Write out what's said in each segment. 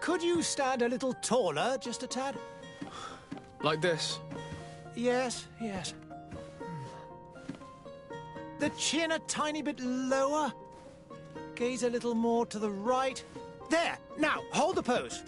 Could you stand a little taller, just a tad? Like this? Yes, yes. The chin a tiny bit lower. Gaze a little more to the right. There! Now, hold the pose.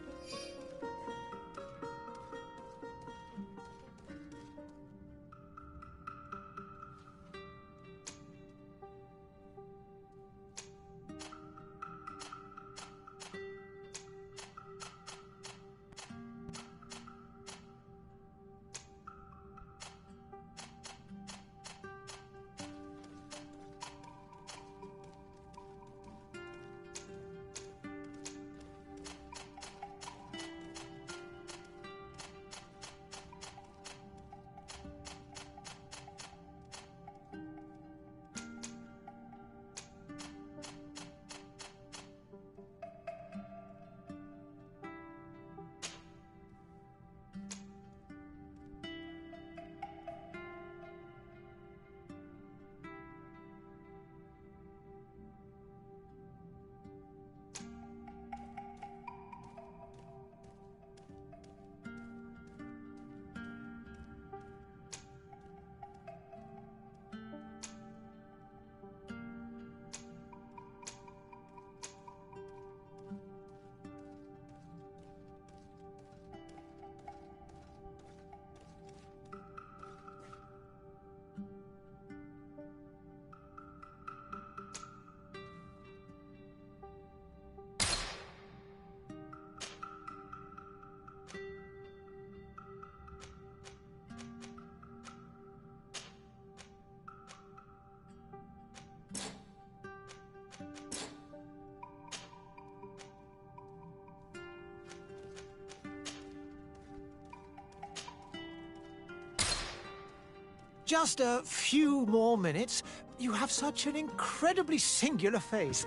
Just a few more minutes. You have such an incredibly singular face.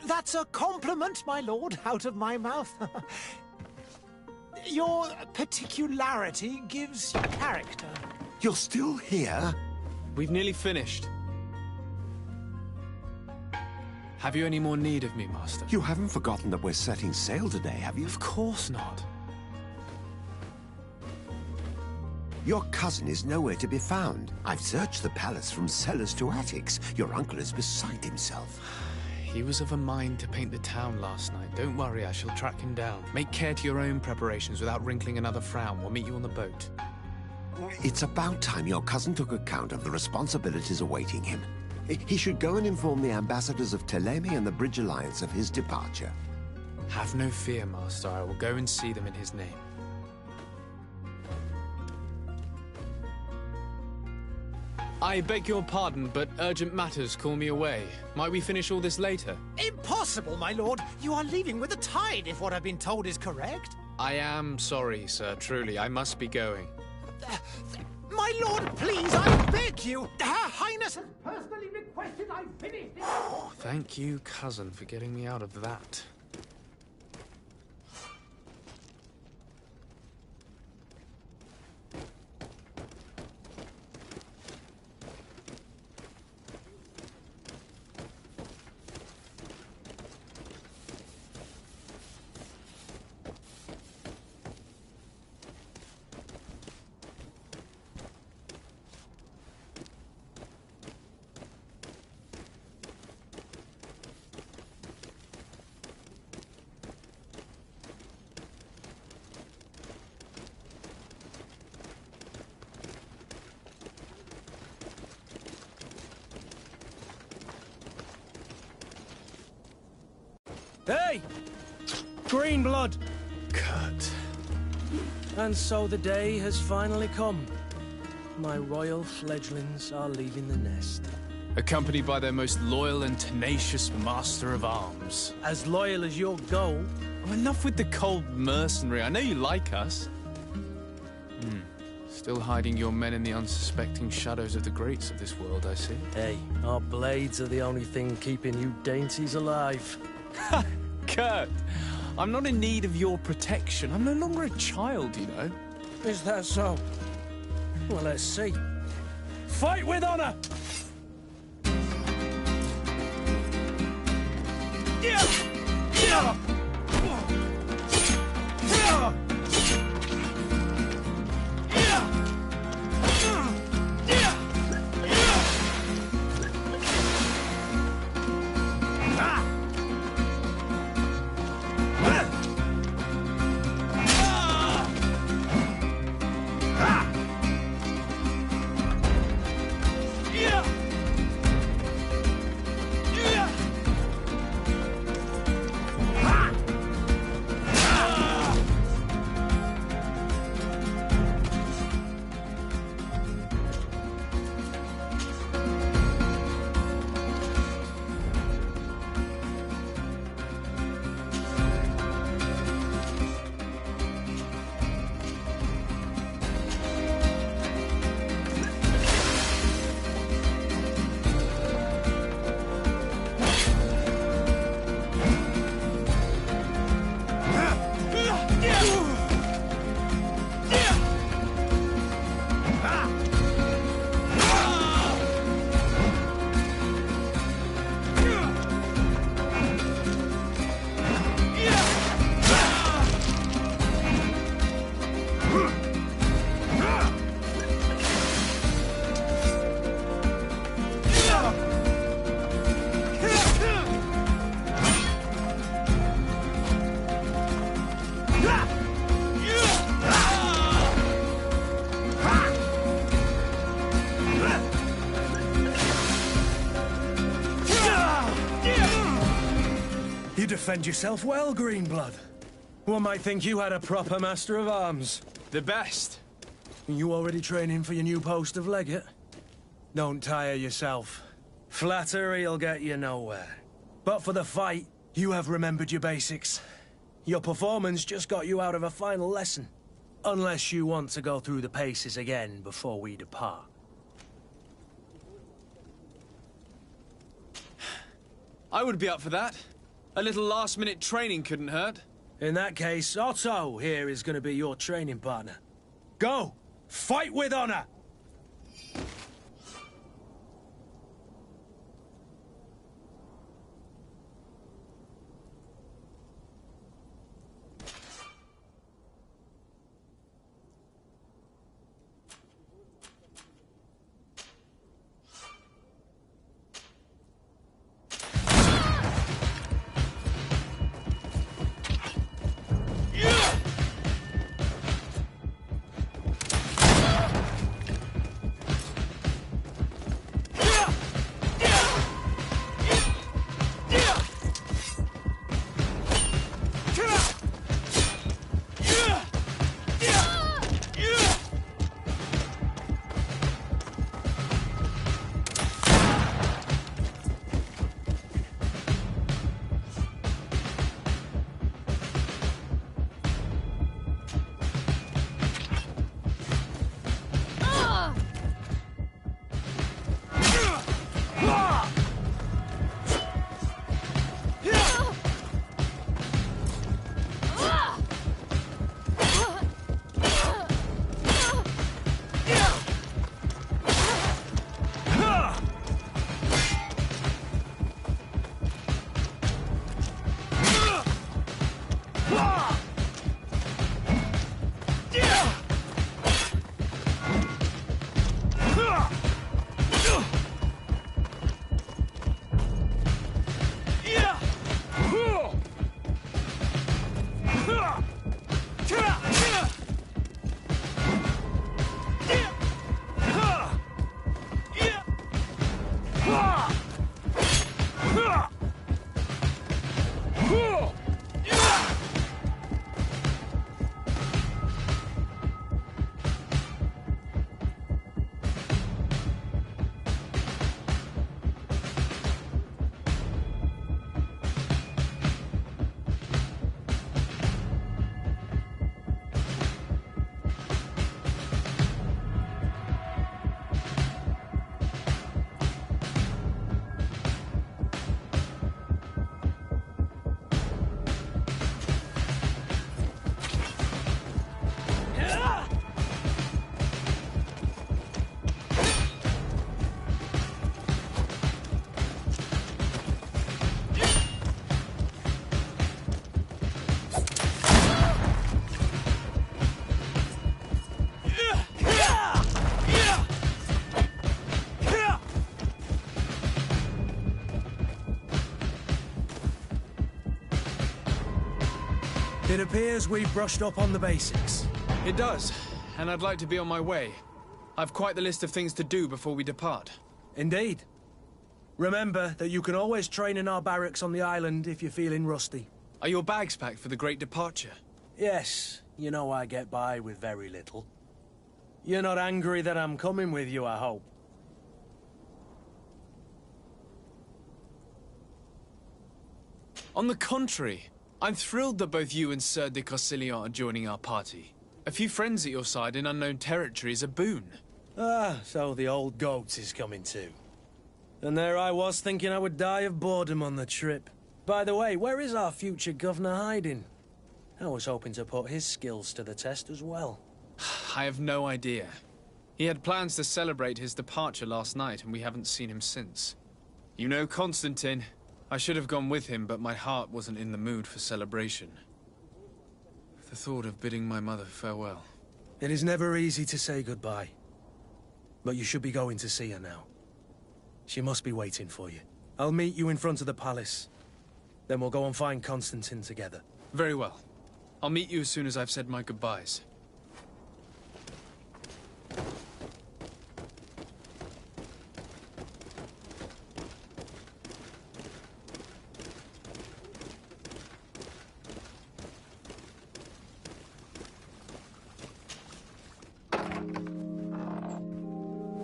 That's a compliment, my lord, out of my mouth. Your particularity gives you character. You're still here? We've nearly finished. Have you any more need of me, Master? You haven't forgotten that we're setting sail today, have you? Of course not. Your cousin is nowhere to be found. I've searched the palace from cellars to attics. Your uncle is beside himself. He was of a mind to paint the town last night. Don't worry, I shall track him down. Make care to your own preparations without wrinkling another frown. We'll meet you on the boat. It's about time your cousin took account of the responsibilities awaiting him. He should go and inform the ambassadors of Telemi and the Bridge Alliance of his departure. Have no fear, Master. I will go and see them in his name. I beg your pardon, but urgent matters call me away. Might we finish all this later? Impossible, my lord. You are leaving with the tide, if what I've been told is correct. I am sorry, sir. Truly, I must be going. My lord, please, I beg you. Her Highness has personally requested I finish this. Oh, thank you, cousin, for getting me out of that. Hey! Green blood! Kurt. And so the day has finally come. My royal fledglings are leaving the nest. Accompanied by their most loyal and tenacious master of arms. As loyal as your gold. Oh, enough with the cold mercenary. I know you like us. Still hiding your men in the unsuspecting shadows of the greats of this world, I see. Hey, our blades are the only thing keeping you dainties alive. Kurt, I'm not in need of your protection. I'm no longer a child, you know. Is that so? Well, let's see. Fight with honor! Yeah! Yeah! defend yourself well, Greenblood. One might think you had a proper master of arms. The best. Are you already training for your new post of legate? Don't tire yourself. Flattery'll get you nowhere. But for the fight, you have remembered your basics. Your performance just got you out of a final lesson. Unless you want to go through the paces again before we depart. I would be up for that. A little last-minute training couldn't hurt. In that case, Otto here is going to be your training partner. Go! Fight with honor! It appears we've brushed up on the basics. It does, and I'd like to be on my way. I've quite the list of things to do before we depart. Indeed. Remember that you can always train in our barracks on the island if you're feeling rusty. Are your bags packed for the great departure? Yes, you know I get by with very little. You're not angry that I'm coming with you, I hope. On the contrary, I'm thrilled that both you and Sir de Corsillon are joining our party. A few friends at your side in unknown territory is a boon. Ah, so the old goat is coming too. And there I was thinking I would die of boredom on the trip. By the way, where is our future governor hiding? I was hoping to put his skills to the test as well. I have no idea. He had plans to celebrate his departure last night, and we haven't seen him since. You know Constantine. I should have gone with him, but my heart wasn't in the mood for celebration. The thought of bidding my mother farewell. It is never easy to say goodbye. But you should be going to see her now. She must be waiting for you. I'll meet you in front of the palace. Then we'll go and find Constantine together. Very well. I'll meet you as soon as I've said my goodbyes.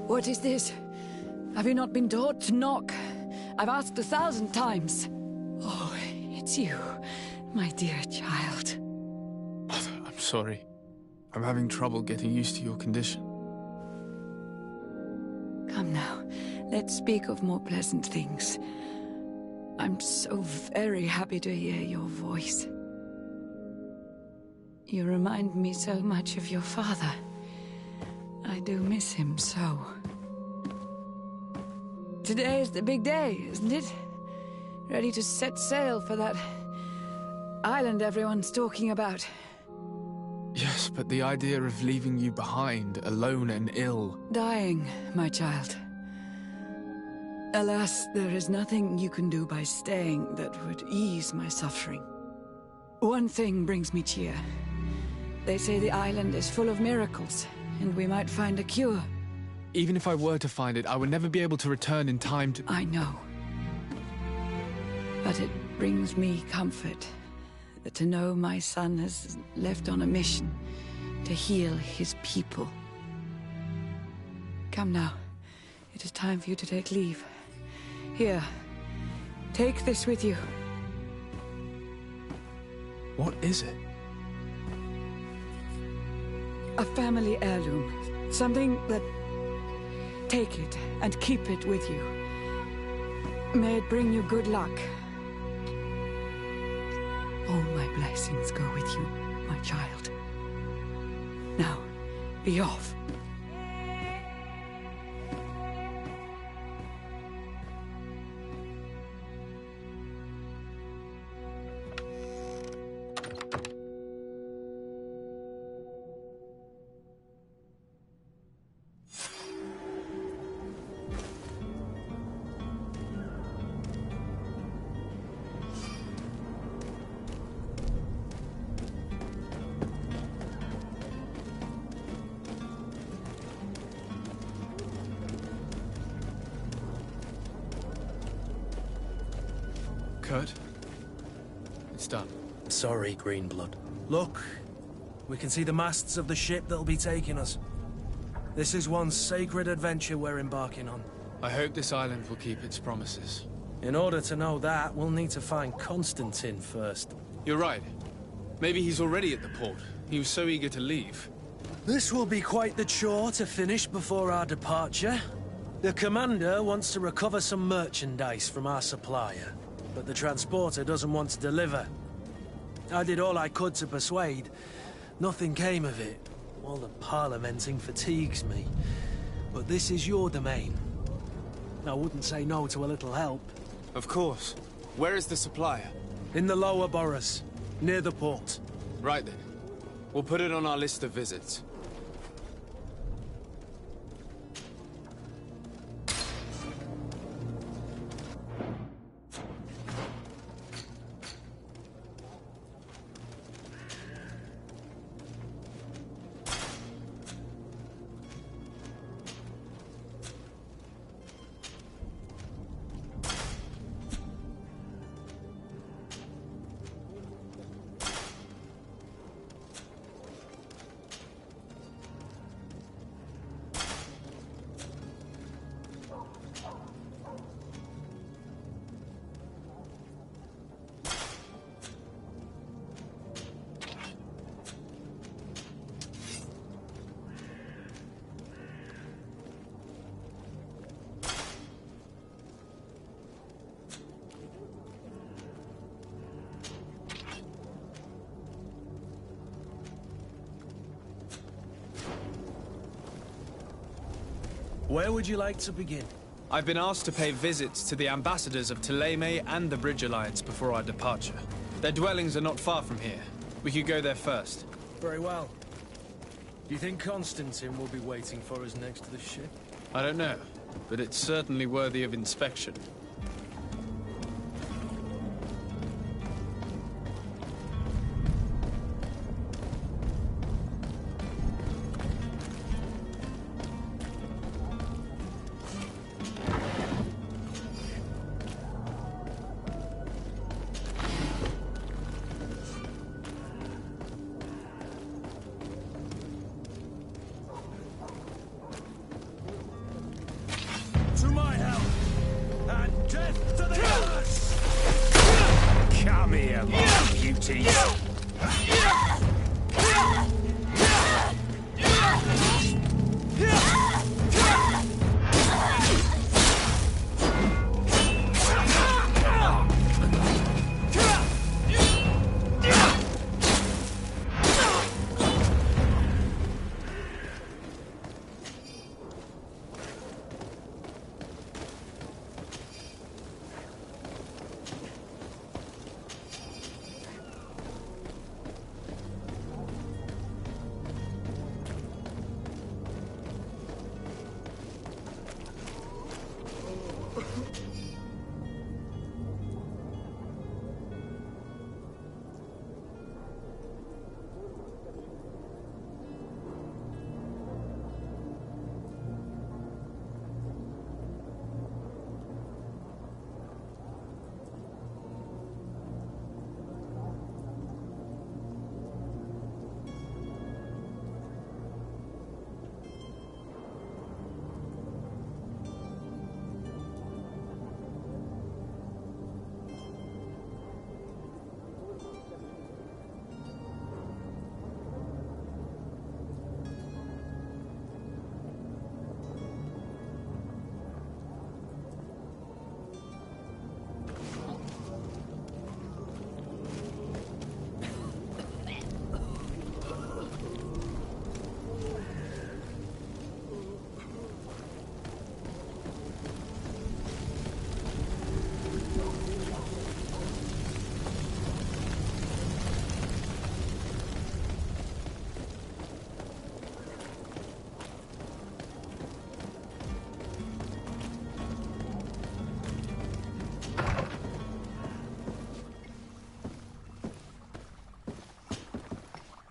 What is this? Have you not been taught to knock? I've asked 1,000 times. Oh, it's you, my dear child. Mother, I'm sorry. I'm having trouble getting used to your condition. Come now, let's speak of more pleasant things. I'm so very happy to hear your voice. You remind me so much of your father. I do miss him so. Today is the big day, isn't it? Ready to set sail for that island everyone's talking about. Yes, but the idea of leaving you behind, alone and ill... Dying, my child. Alas, there is nothing you can do by staying that would ease my suffering. One thing brings me cheer. They say the island is full of miracles, and we might find a cure. Even if I were to find it, I would never be able to return in time to... I know. But it brings me comfort to know my son has left on a mission to heal his people. Come now. It is time for you to take leave. Here, take this with you. What is it? A family heirloom. Something that... Take it and keep it with you. May it bring you good luck. All my blessings go with you, my child. Now, be off. Kurt? It's done. Sorry, Greenblood. Look, we can see the masts of the ship that'll be taking us. This is one sacred adventure we're embarking on. I hope this island will keep its promises. In order to know that, we'll need to find Constantine first. You're right. Maybe he's already at the port. He was so eager to leave. This will be quite the chore to finish before our departure. The commander wants to recover some merchandise from our supplier, but the transporter doesn't want to deliver. I did all I could to persuade. Nothing came of it. All the parliamenting fatigues me. But this is your domain. I wouldn't say no to a little help. Of course. Where is the supplier? In the lower boroughs, near the port. Right then. We'll put it on our list of visits. Where would you like to begin? I've been asked to pay visits to the ambassadors of Thélème and the Bridge Alliance before our departure. Their dwellings are not far from here. We could go there first. Very well. Do you think Constantine will be waiting for us next to the ship? I don't know, but it's certainly worthy of inspection. duties.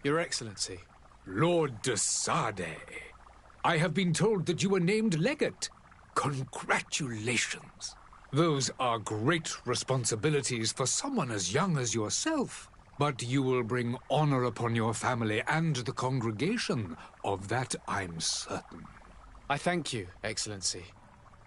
Your Excellency. Lord de Sade, I have been told that you were named legate. Congratulations. Those are great responsibilities for someone as young as yourself. But you will bring honor upon your family and the congregation. Of that I'm certain. I thank you, Excellency.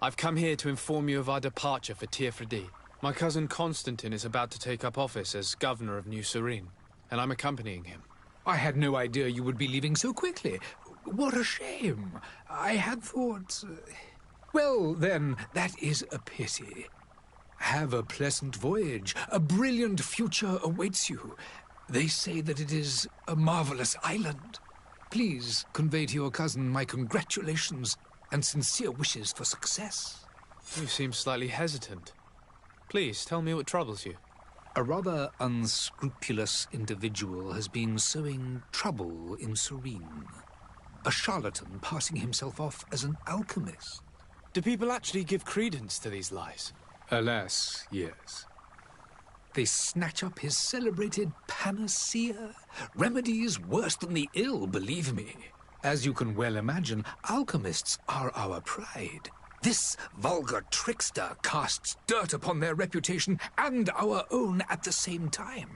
I've come here to inform you of our departure for Tiefredi. My cousin Constantine is about to take up office as governor of New Serene, and I'm accompanying him. I had no idea you would be leaving so quickly. What a shame. I had thought... Well, then, that is a pity. Have a pleasant voyage. A brilliant future awaits you. They say that it is a marvelous island. Please convey to your cousin my congratulations and sincere wishes for success. You seem slightly hesitant. Please, tell me what troubles you. A rather unscrupulous individual has been sowing trouble in Serene. A charlatan passing himself off as an alchemist. Do people actually give credence to these lies? Alas, yes. They snatch up his celebrated panacea. Remedies worse than the ill, believe me. As you can well imagine, alchemists are our pride. This vulgar trickster casts dirt upon their reputation and our own at the same time.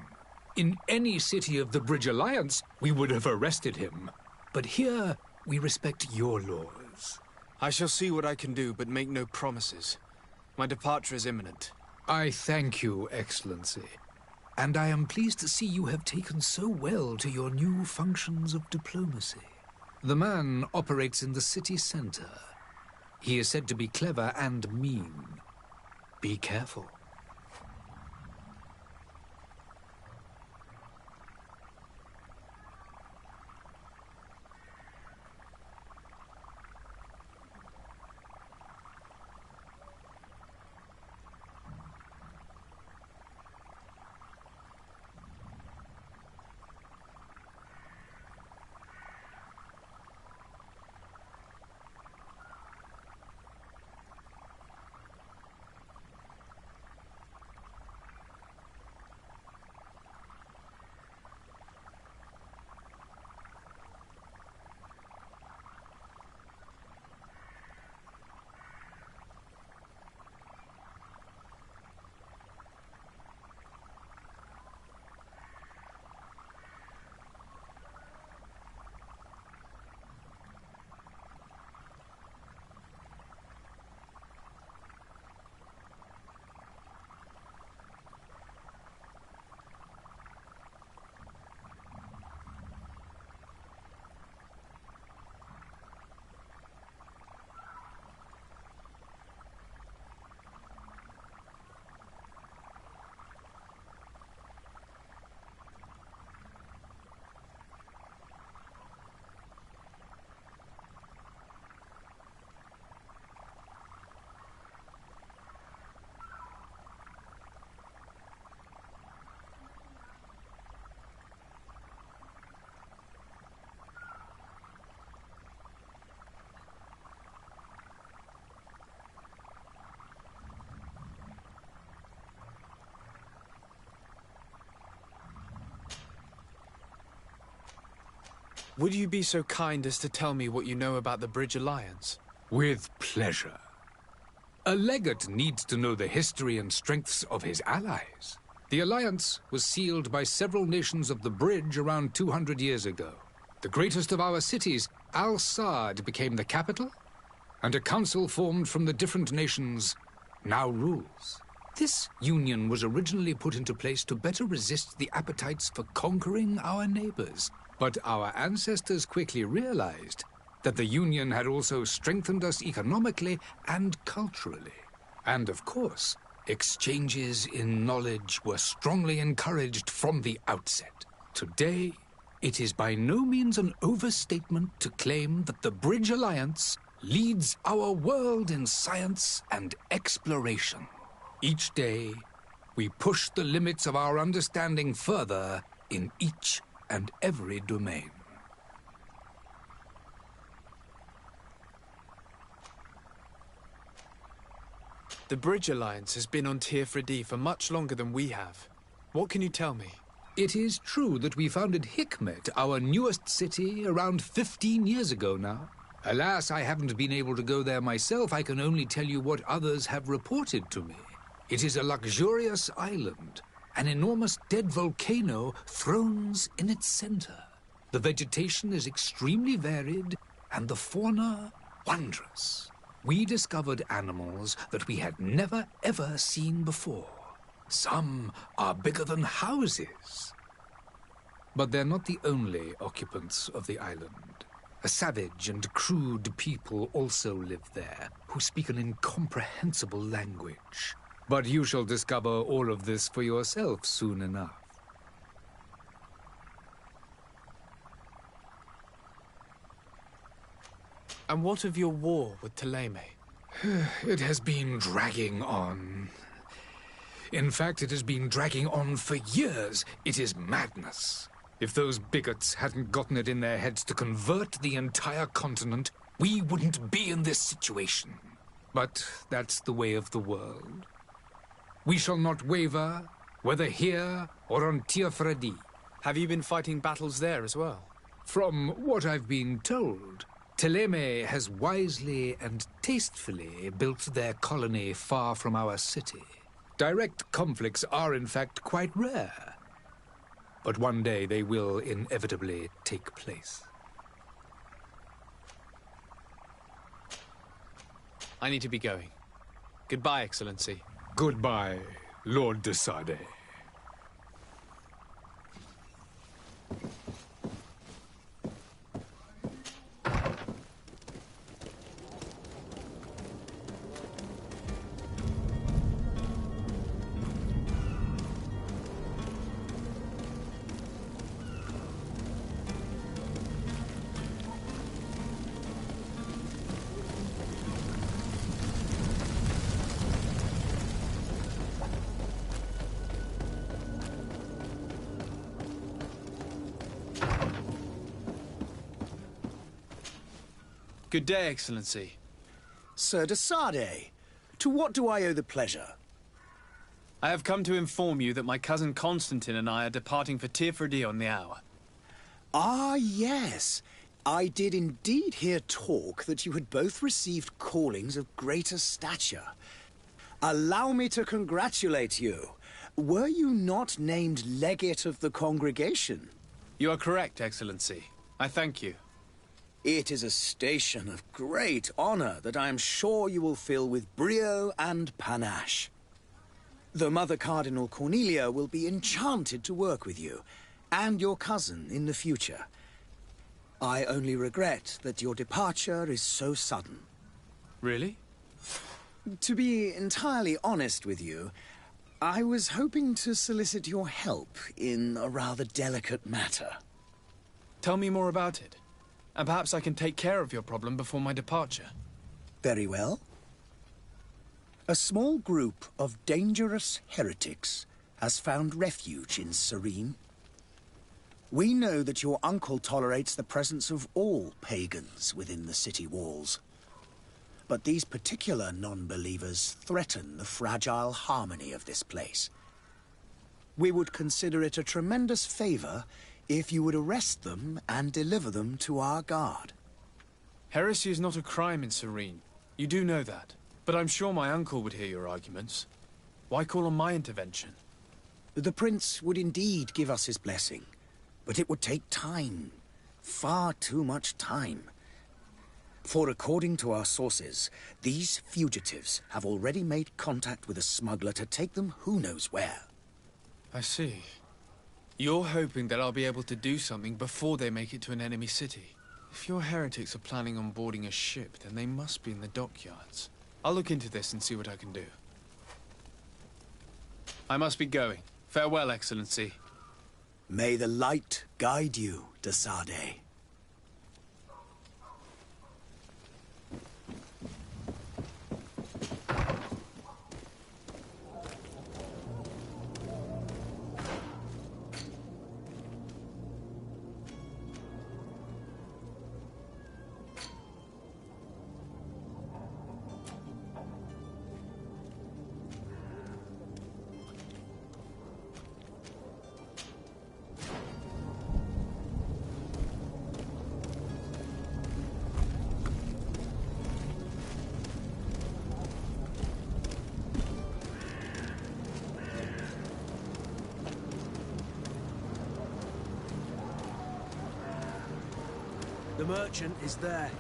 In any city of the Bridge Alliance, we would have arrested him. But here, we respect your laws. I shall see what I can do, but make no promises. My departure is imminent. I thank you, Excellency. And I am pleased to see you have taken so well to your new functions of diplomacy. The man operates in the city center. He is said to be clever and mean. Be careful. Would you be so kind as to tell me what you know about the Bridge Alliance? With pleasure. A legate needs to know the history and strengths of his allies. The alliance was sealed by several nations of the Bridge around 200 years ago. The greatest of our cities, Al-Saad, became the capital, and a council formed from the different nations now rules. This union was originally put into place to better resist the appetites for conquering our neighbors. But our ancestors quickly realized that the union had also strengthened us economically and culturally. And of course, exchanges in knowledge were strongly encouraged from the outset. Today, it is by no means an overstatement to claim that the Bridge Alliance leads our world in science and exploration. Each day, we push the limits of our understanding further in each and every domain. The Bridge Alliance has been on Tirfredi for much longer than we have. What can you tell me? It is true that we founded Hikmet, our newest city, around 15 years ago now. Alas, I haven't been able to go there myself. I can only tell you what others have reported to me. It is a luxurious island. An enormous dead volcano thrones in its center. The vegetation is extremely varied, and the fauna wondrous. We discovered animals that we had never ever seen before. Some are bigger than houses. But they're not the only occupants of the island. A savage and crude people also live there, who speak an incomprehensible language. But you shall discover all of this for yourself soon enough. And what of your war with Thélème? It has been dragging on. In fact, it has been dragging on for years. It is madness. If those bigots hadn't gotten it in their heads to convert the entire continent, we wouldn't be in this situation. But that's the way of the world. We shall not waver, whether here or on Tirfredi. Have you been fighting battles there as well? From what I've been told, Thélème has wisely and tastefully built their colony far from our city. Direct conflicts are in fact quite rare. But one day they will inevitably take place. I need to be going. Goodbye, Excellency. Goodbye, Lord de Sade. Good day, Excellency. Sir de Sade, to what do I owe the pleasure? I have come to inform you that my cousin Constantine and I are departing for Tirfredi on the hour. Ah, yes. I did indeed hear talk that you had both received callings of greater stature. Allow me to congratulate you. Were you not named legate of the congregation? You are correct, Excellency. I thank you. It is a station of great honor that I am sure you will fill with brio and panache. The Mother Cardinal Cornelia will be enchanted to work with you, and your cousin in the future. I only regret that your departure is so sudden. Really? To be entirely honest with you, I was hoping to solicit your help in a rather delicate matter. Tell me more about it. And perhaps I can take care of your problem before my departure. Very well. A small group of dangerous heretics has found refuge in Serene. We know that your uncle tolerates the presence of all pagans within the city walls. But these particular non-believers threaten the fragile harmony of this place. We would consider it a tremendous favor if you would arrest them and deliver them to our guard. Heresy is not a crime in Serene. You do know that. But I'm sure my uncle would hear your arguments. Why call on my intervention? The Prince would indeed give us his blessing, but it would take time. Far too much time. For according to our sources, these fugitives have already made contact with a smuggler to take them who knows where. I see. You're hoping that I'll be able to do something before they make it to an enemy city. If your heretics are planning on boarding a ship, then they must be in the dockyards. I'll look into this and see what I can do. I must be going. Farewell, Excellency. May the light guide you, de Sade. The merchant is there.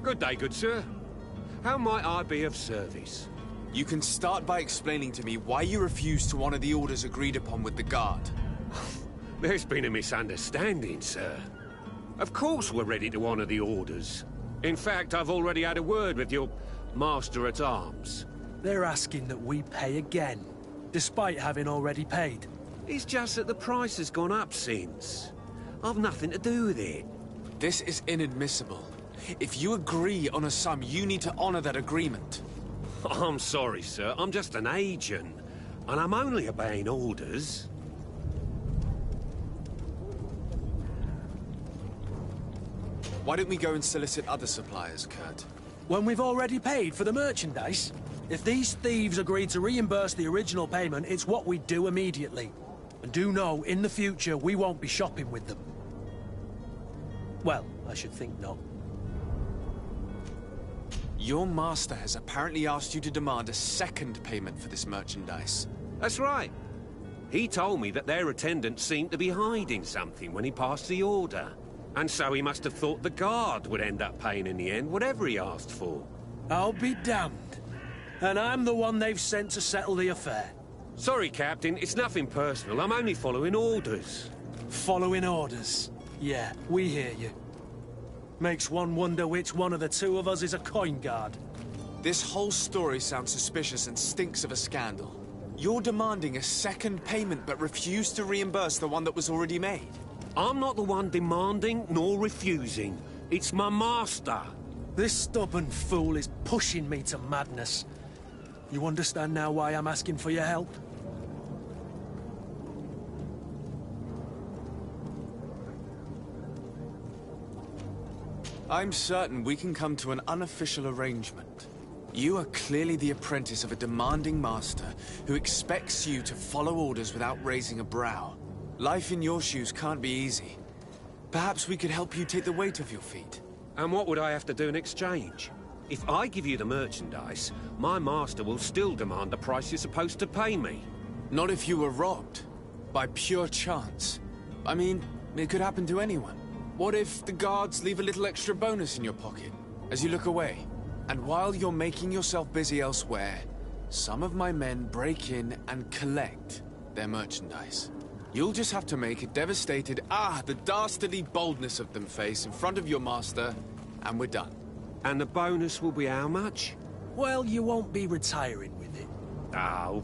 Good day, good sir. How might I be of service? You can start by explaining to me why you refused to honor the orders agreed upon with the guard. There's been a misunderstanding, sir. Of course we're ready to honor the orders. In fact, I've already had a word with your master-at-arms. They're asking that we pay again, despite having already paid. It's just that the price has gone up since. I've nothing to do with it. This is inadmissible. If you agree on a sum, you need to honor that agreement. I'm sorry, sir. I'm just an agent. And I'm only obeying orders. Why don't we go and solicit other suppliers, Kurt? When we've already paid for the merchandise? If these thieves agree to reimburse the original payment, it's what we do immediately. And do know, in the future, we won't be shopping with them. Well, I should think not. Your master has apparently asked you to demand a second payment for this merchandise. That's right. He told me that their attendant seemed to be hiding something when he passed the order. And so he must have thought the guard would end up paying in the end, whatever he asked for. I'll be damned. And I'm the one they've sent to settle the affair. Sorry, Captain, it's nothing personal. I'm only following orders. Following orders? Yeah, we hear you. Makes one wonder which one of the two of us is a coin guard. This whole story sounds suspicious and stinks of a scandal. You're demanding a second payment but refuse to reimburse the one that was already made. I'm not the one demanding nor refusing. It's my master. This stubborn fool is pushing me to madness. You understand now why I'm asking for your help? I'm certain we can come to an unofficial arrangement. You are clearly the apprentice of a demanding master who expects you to follow orders without raising a brow. Life in your shoes can't be easy. Perhaps we could help you take the weight off your feet. And what would I have to do in exchange? If I give you the merchandise, my master will still demand the price you're supposed to pay me. Not if you were robbed. By pure chance. I mean, it could happen to anyone. What if the guards leave a little extra bonus in your pocket as you look away? And while you're making yourself busy elsewhere, some of my men break in and collect their merchandise. You'll just have to make a devastated, the dastardly boldness of them face in front of your master, and we're done. And the bonus will be how much? Well, you won't be retiring with it. Oh.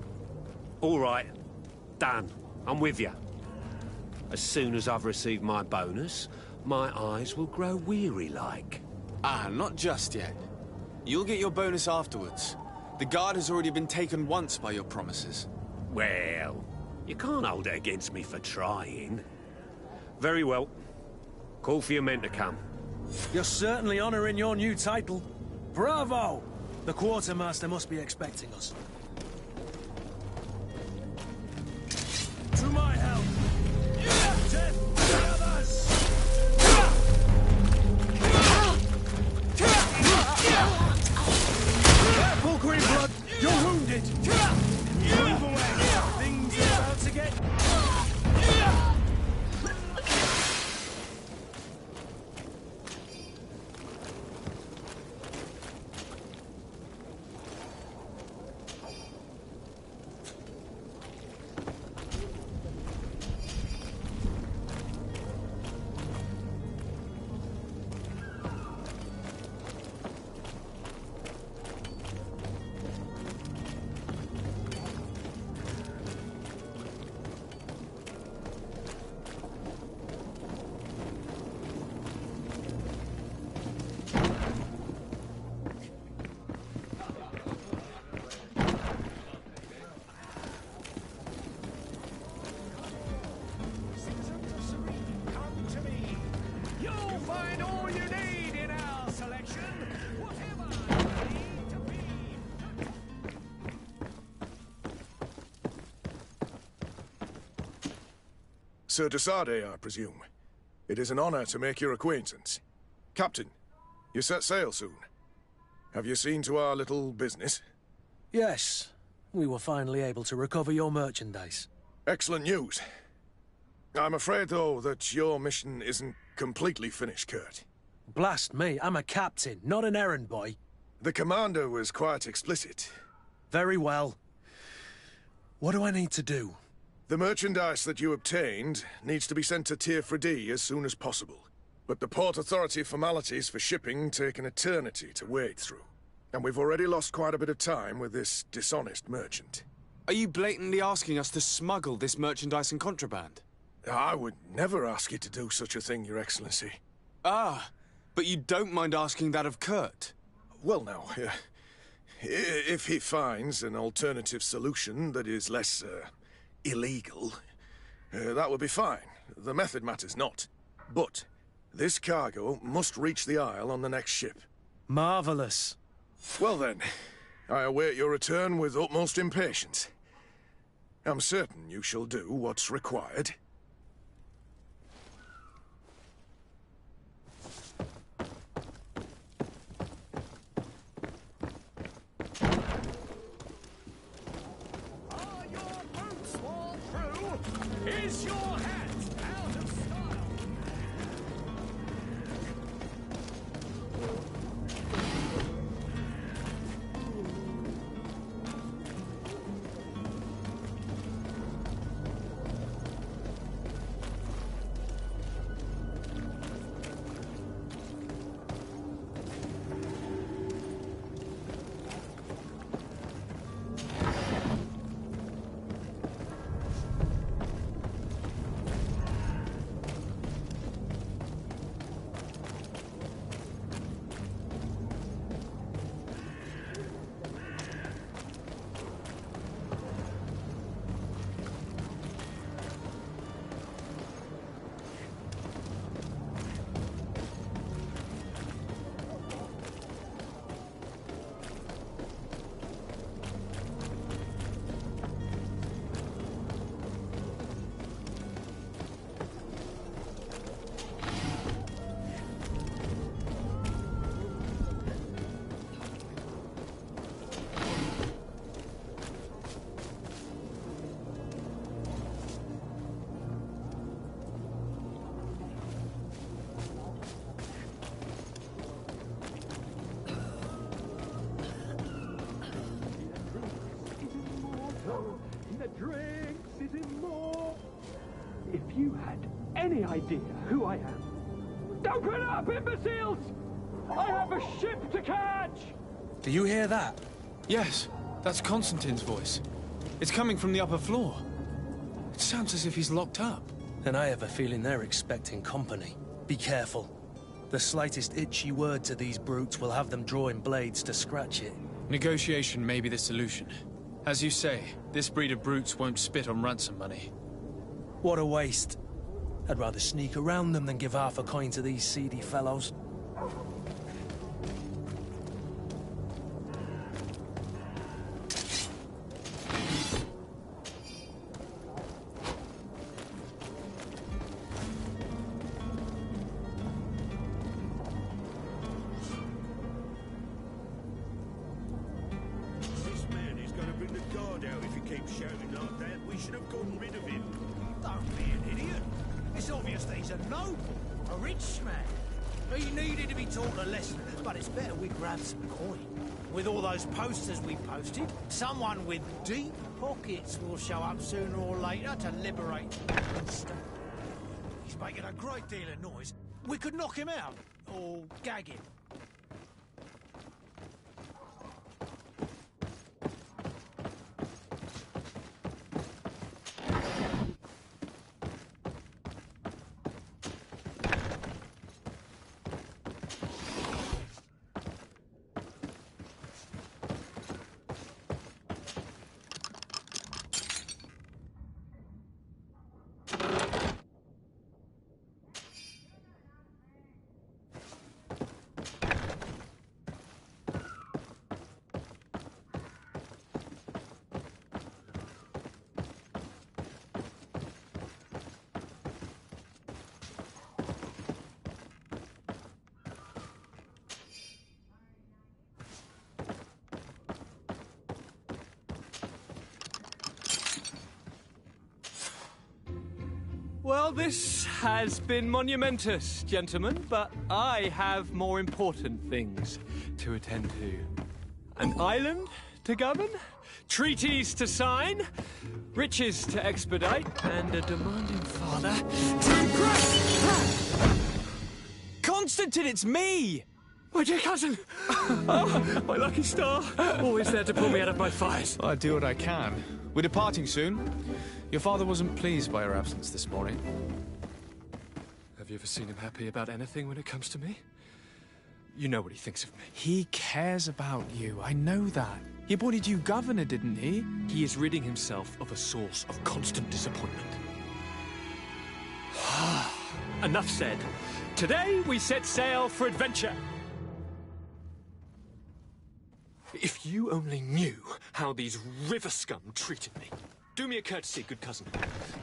All right. Done. I'm with you. As soon as I've received my bonus, my eyes will grow weary-like. Not just yet. You'll get your bonus afterwards. The guard has already been taken once by your promises. Well, You can't hold it against me for trying. Very well. Call for your men to come. You're certainly honouring your new title. Bravo! The quartermaster must be expecting us. To my help! Death to the others! Careful, Greenblood! You're wounded! Move away! Things are about to get... Sir de Sardet, I presume. It is an honor to make your acquaintance. Captain, you set sail soon. Have you seen to our little business? Yes. We were finally able to recover your merchandise. Excellent news. I'm afraid, though, that your mission isn't completely finished, Kurt. Blast me, I'm a captain, not an errand boy. The commander was quite explicit. Very well. What do I need to do? The merchandise that you obtained needs to be sent to Tier D as soon as possible. But the Port Authority formalities for shipping take an eternity to wade through. And we've already lost quite a bit of time with this dishonest merchant. Are you blatantly asking us to smuggle this merchandise and contraband? I would never ask you to do such a thing, Your Excellency. Ah, but you don't mind asking that of Kurt? Well, now, if he finds an alternative solution that is less, illegal, that would be fine. The method matters not. But this cargo must reach the Isle on the next ship. Marvelous. Well then, I await your return with utmost impatience. I'm certain you shall do what's required. Are your boots all through? Is your hat out of style? The drinks is in more. If you had any idea who I am. Open up, imbeciles! I have a ship to catch! Do you hear that? Yes, that's Constantine's voice. It's coming from the upper floor. It sounds as if he's locked up. Then I have a feeling they're expecting company. Be careful. The slightest itchy word to these brutes will have them drawing blades to scratch it. Negotiation may be the solution. As you say, this breed of brutes won't spit on ransom money. What a waste. I'd rather sneak around them than give half a coin to these seedy fellows. This man is going to bring the guard out if he keeps shouting like that. We should have gotten rid of him. Don't be an idiot. It's obvious that he's a noble, a rich man. He needed to be taught a lesson, but it's better we grab some coin. With all those posters we posted, someone with deep pockets will show up sooner or later to liberate Winston. He's making a great deal of noise. We could knock him out, or gag him. Well, this has been monumentous, gentlemen, but I have more important things to attend to. An island to govern, treaties to sign, riches to expedite, and a demanding father to impress. Constantine, it's me! My dear cousin! Oh, my lucky star! Always there to pull me out of my fires. I do what I can. We're departing soon. Your father wasn't pleased by your absence this morning. Have you ever seen him happy about anything when it comes to me? You know what he thinks of me. He cares about you, I know that. He appointed you governor, didn't he? He is ridding himself of a source of constant disappointment. Enough said. Today we set sail for adventure. If you only knew how these river scum treated me. Do me a courtesy, good cousin.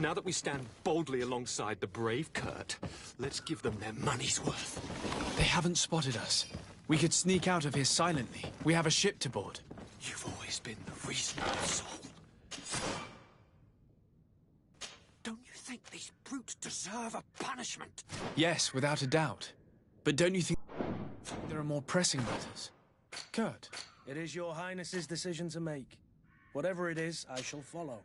Now that we stand boldly alongside the brave Kurt, let's give them their money's worth. They haven't spotted us. We could sneak out of here silently. We have a ship to board. You've always been the reasonable soul. Don't you think these brutes deserve a punishment? Yes, without a doubt. But don't you think there are more pressing matters? Kurt. It is your highness's decision to make. Whatever it is, I shall follow.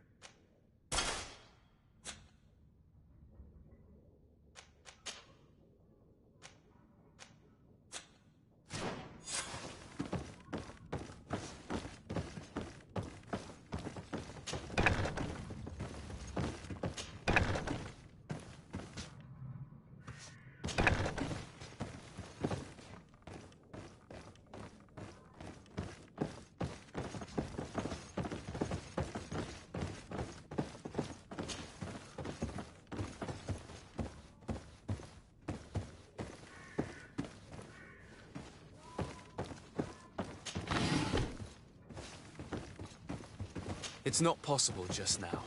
It's not possible just now.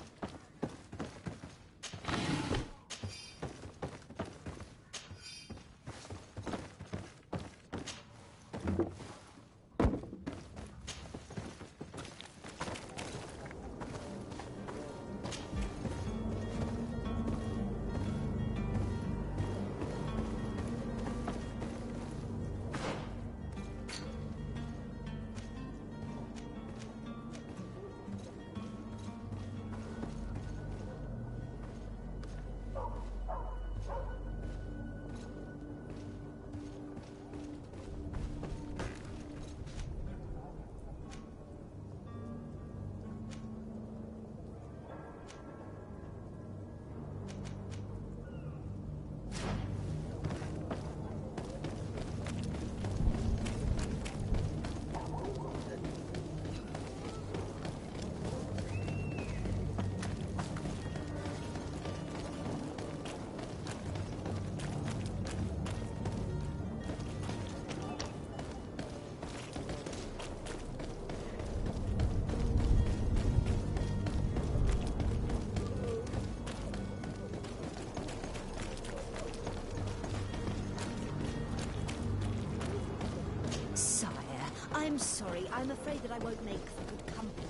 I'm sorry. I'm afraid that I won't make for good company.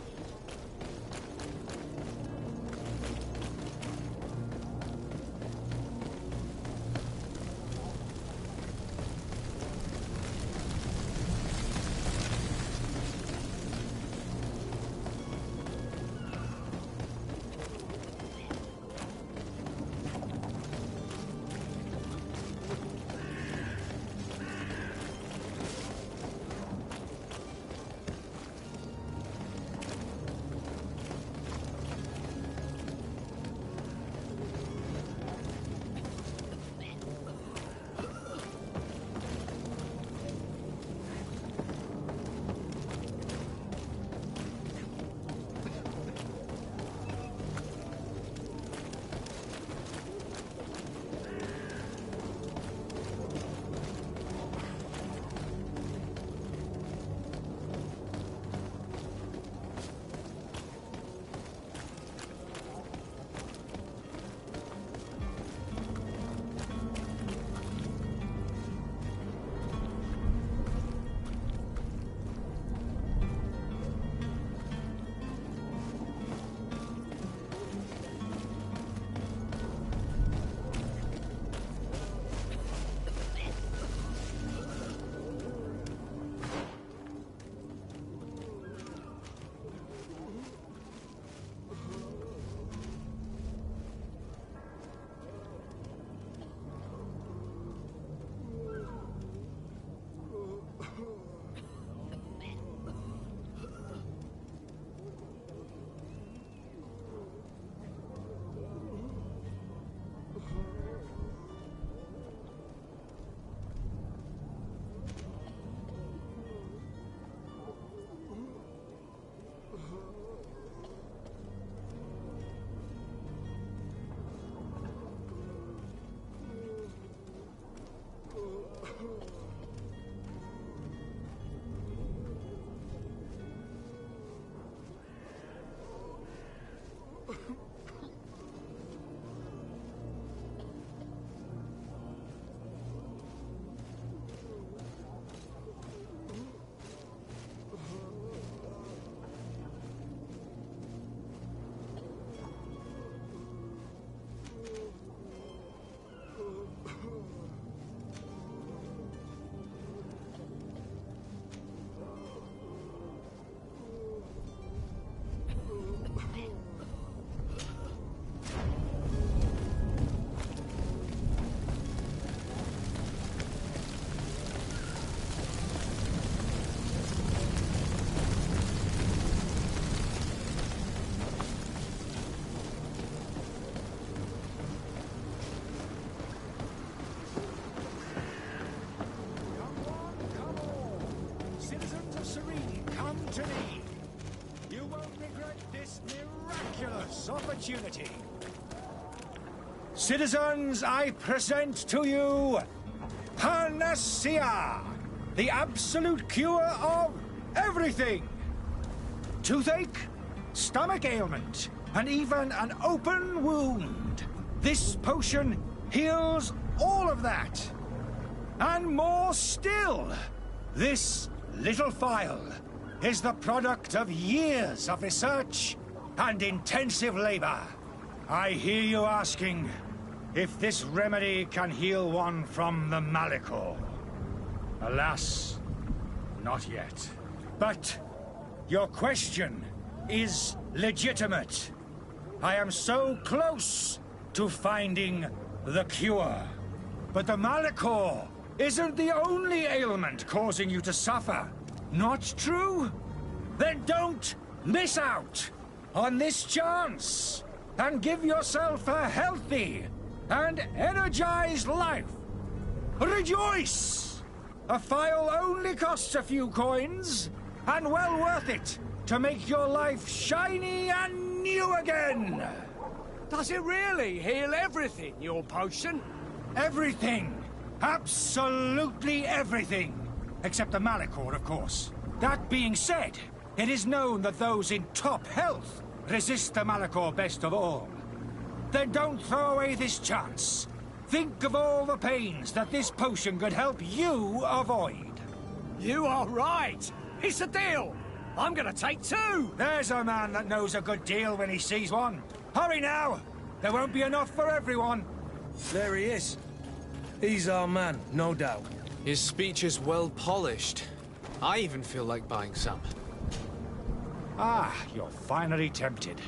Opportunity. Citizens, I present to you Panacea, the absolute cure of everything. Toothache, stomach ailment, and even an open wound. This potion heals all of that. And more still. This little phial is the product of years of research and intensive labor. I hear you asking if this remedy can heal one from the Malachor. Alas, not yet. But your question is legitimate. I am so close to finding the cure. But the Malachor isn't the only ailment causing you to suffer. Not true? Then don't miss out on this chance and give yourself a healthy and energized life. Rejoice! A phial only costs a few coins, and well worth it to make your life shiny and new again. Does it really heal everything, your potion? Everything. Absolutely everything. Except the Malachor, of course. That being said, it is known that those in top health resist the Malachor best of all. Then don't throw away this chance. Think of all the pains that this potion could help you avoid. You are right. It's a deal! I'm gonna take two! There's a man that knows a good deal when he sees one. Hurry now! There won't be enough for everyone. There he is. He's our man, no doubt. His speech is well polished. I even feel like buying some. Ah, you're finally tempted.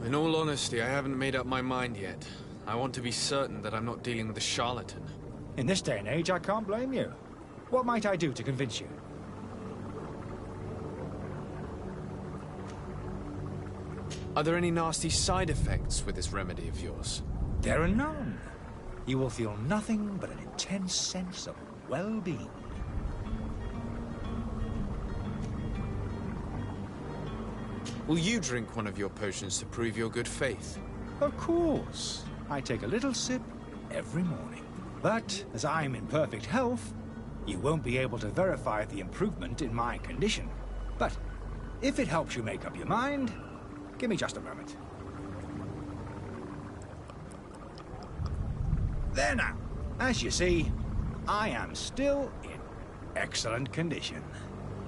In all honesty, I haven't made up my mind yet. I want to be certain that I'm not dealing with a charlatan. In this day and age, I can't blame you. What might I do to convince you? Are there any nasty side effects with this remedy of yours? There are none. You will feel nothing but an intense sense of well-being. Will you drink one of your potions to prove your good faith? Of course. I take a little sip every morning. But, as I'm in perfect health, you won't be able to verify the improvement in my condition. But, if it helps you make up your mind, give me just a moment. There now. As you see, I am still in excellent condition.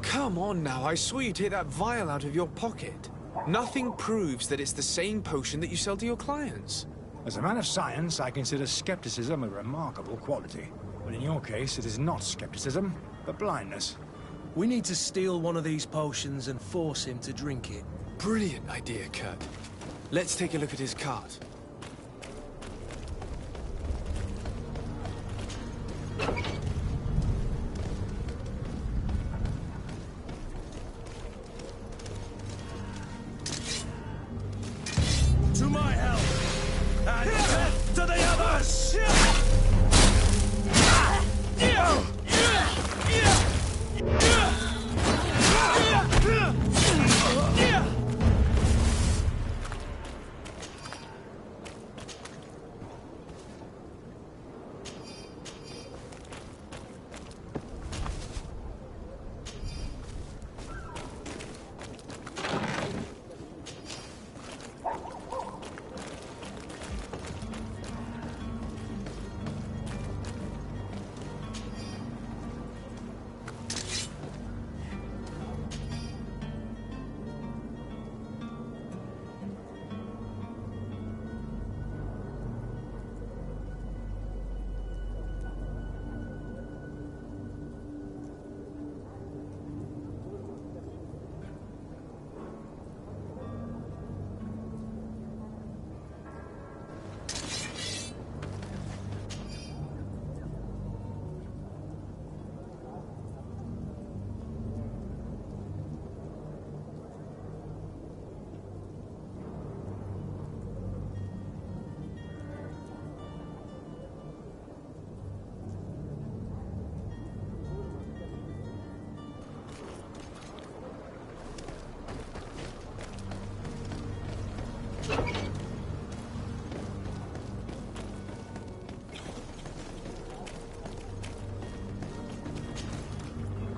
Come on now, I saw you take that vial out of your pocket. Nothing proves that it's the same potion that you sell to your clients. As a man of science, I consider skepticism a remarkable quality. But in your case, it is not skepticism, but blindness. We need to steal one of these potions and force him to drink it. Brilliant idea, Kurt. Let's take a look at his cart. To my help! And death to the others!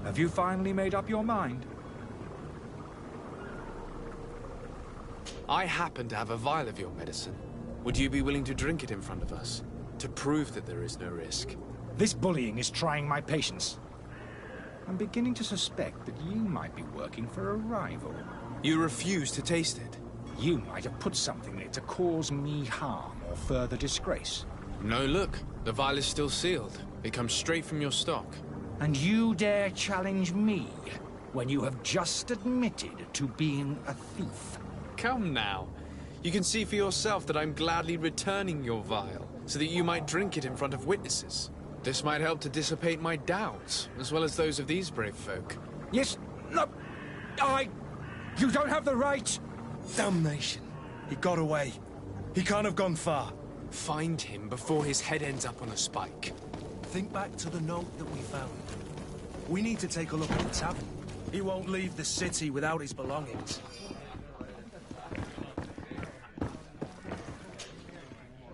Have you finally made up your mind? I happen to have a vial of your medicine. Would you be willing to drink it in front of us? To prove that there is no risk? This bullying is trying my patience. I'm beginning to suspect that you might be working for a rival. You refuse to taste it? You might have put something in it to cause me harm or further disgrace. No, look. The vial is still sealed. It comes straight from your stock. And you dare challenge me when you have just admitted to being a thief? Come now. You can see for yourself that I'm gladly returning your vial, so that you might drink it in front of witnesses. This might help to dissipate my doubts, as well as those of these brave folk. Yes, no, you don't have the right. Damnation. He got away. He can't have gone far. Find him before his head ends up on a spike. Think back to the note that we found. We need to take a look at the tavern. He won't leave the city without his belongings.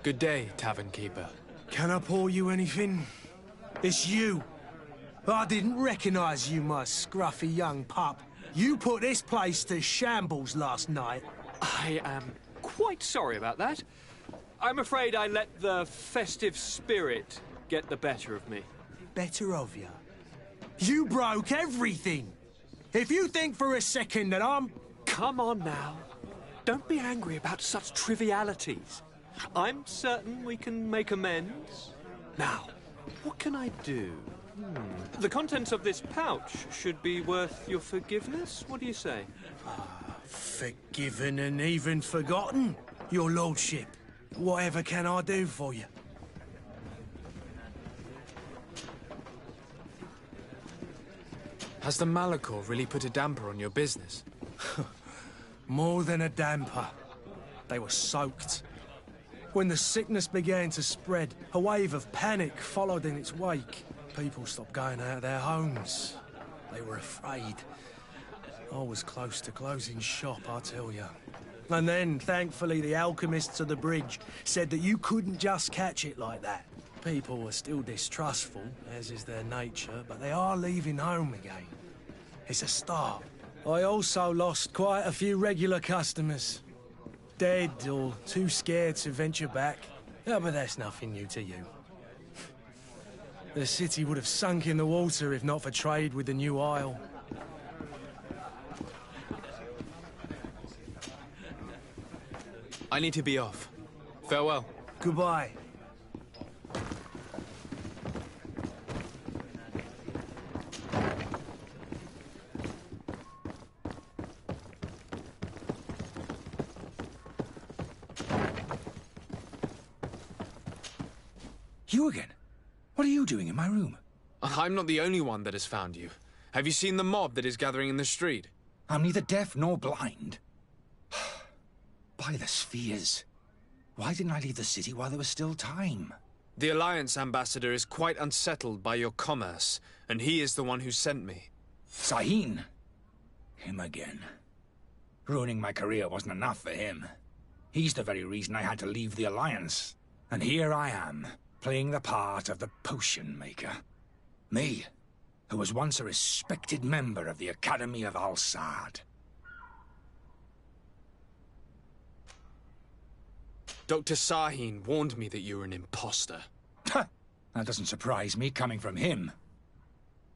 Good day, tavern keeper. Can I pour you anything? It's you. I didn't recognize you, my scruffy young pup. You put this place to shambles last night. I am quite sorry about that. I'm afraid I let the festive spirit get the better of me. Better of you? You broke everything! If you think for a second that I'm... Come on now. Don't be angry about such trivialities. I'm certain we can make amends. Now, what can I do? The contents of this pouch should be worth your forgiveness. What do you say? Forgiven and even forgotten, your lordship. Whatever can I do for you? Has the Malachor really put a damper on your business? More than a damper. They were soaked. When the sickness began to spread, a wave of panic followed in its wake. People stopped going out of their homes. They were afraid. I was close to closing shop, I tell you. And then, thankfully, the alchemists of the bridge said that you couldn't just catch it like that. People were still distrustful, as is their nature, but they are leaving home again. It's a start. I also lost quite a few regular customers. Dead or too scared to venture back. Oh, but that's nothing new to you. The city would have sunk in the water if not for trade with the new isle. I need to be off. Farewell. Goodbye. You again? What are you doing in my room? I'm not the only one that has found you. Have you seen the mob that is gathering in the street? I'm neither deaf nor blind. By the spheres. Why didn't I leave the city while there was still time? The Alliance ambassador is quite unsettled by your commerce, and he is the one who sent me. Sahin? Him again. Ruining my career wasn't enough for him. He's the very reason I had to leave the Alliance. And here I am, playing the part of the potion maker. Me, who was once a respected member of the Academy of Al-Sad. Dr. Sahin warned me that you were an imposter. That doesn't surprise me, coming from him.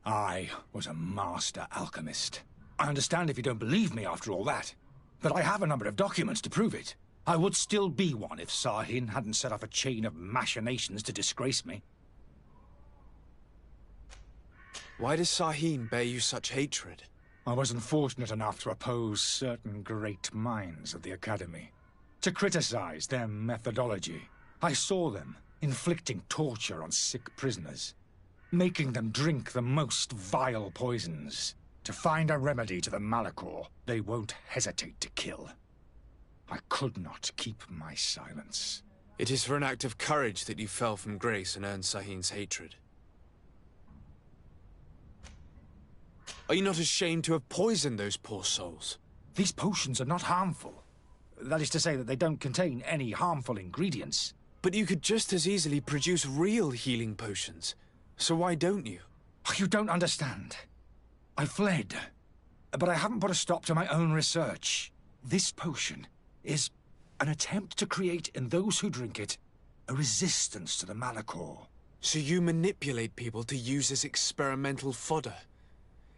I was a master alchemist. I understand if you don't believe me after all that, but I have a number of documents to prove it. I would still be one if Sahin hadn't set off a chain of machinations to disgrace me. Why does Sahin bear you such hatred? I wasn't fortunate enough to oppose certain great minds of the Academy. To criticize their methodology. I saw them inflicting torture on sick prisoners, making them drink the most vile poisons. To find a remedy to the Malachor, they won't hesitate to kill. I could not keep my silence. It is for an act of courage that you fell from grace and earned Sahin's hatred. Are you not ashamed to have poisoned those poor souls? These potions are not harmful. That is to say that they don't contain any harmful ingredients. But you could just as easily produce real healing potions. So why don't you? You don't understand. I fled, but I haven't put a stop to my own research. This potion is an attempt to create in those who drink it a resistance to the Malachor. So you manipulate people to use as experimental fodder?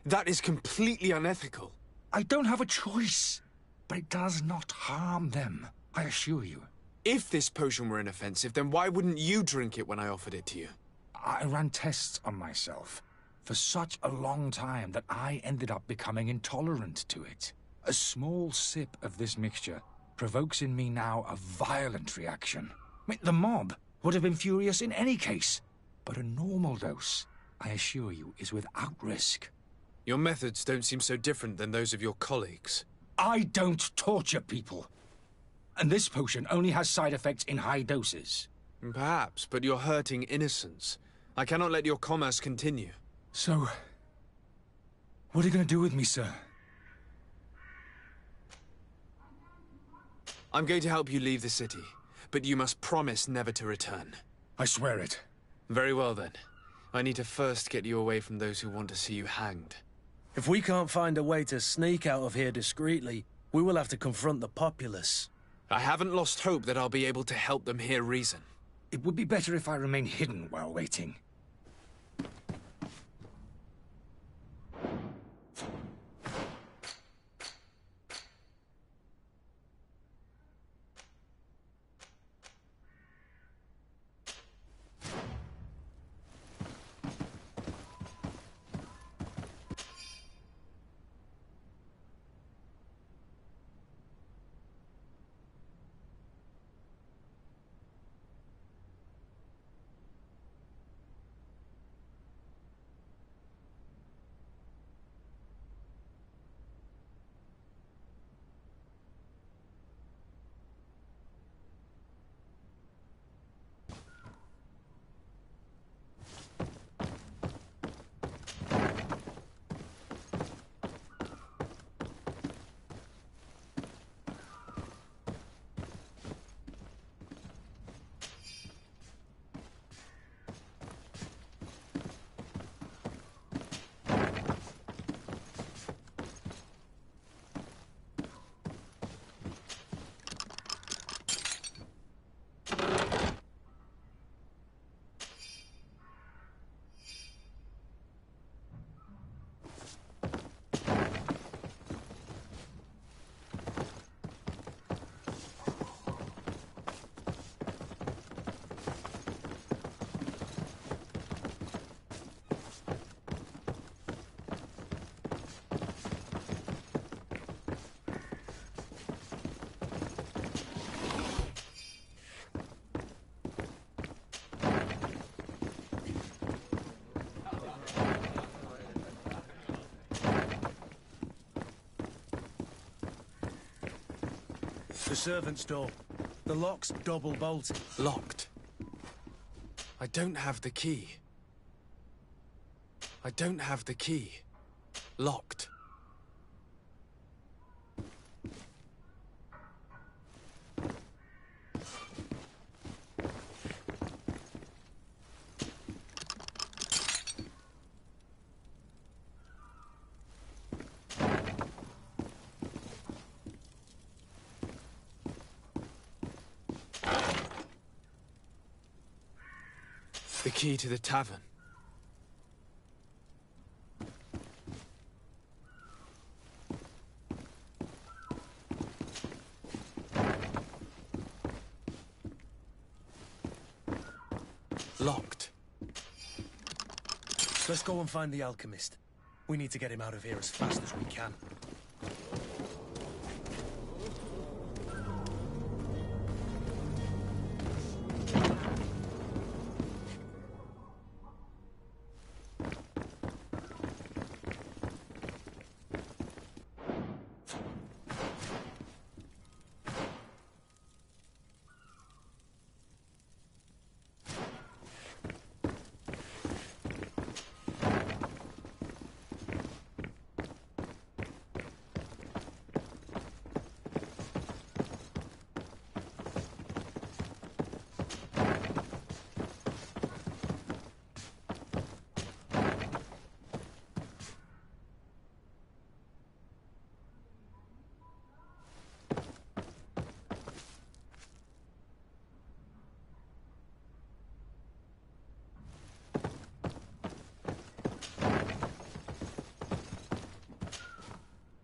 That is completely unethical. I don't have a choice, but it does not harm them, I assure you. If this potion were inoffensive, then why wouldn't you drink it when I offered it to you? I ran tests on myself for such a long time that I ended up becoming intolerant to it. A small sip of this mixture provokes in me now a violent reaction. I mean, the mob would have been furious in any case, but a normal dose, I assure you, is without risk. Your methods don't seem so different than those of your colleagues. I don't torture people. And this potion only has side effects in high doses. Perhaps, but you're hurting innocents. I cannot let your commerce continue. So, what are you going to do with me, sir? I'm going to help you leave the city, but you must promise never to return. I swear it. Very well, then. I need to first get you away from those who want to see you hanged. If we can't find a way to sneak out of here discreetly, we will have to confront the populace. I haven't lost hope that I'll be able to help them hear reason. It would be better if I remain hidden while waiting. servant's door. The lock's double bolted. Locked. I don't have the key. I don't have the key. Locked. The key to the tavern. Locked. Let's go and find the alchemist. We need to get him out of here as fast as we can.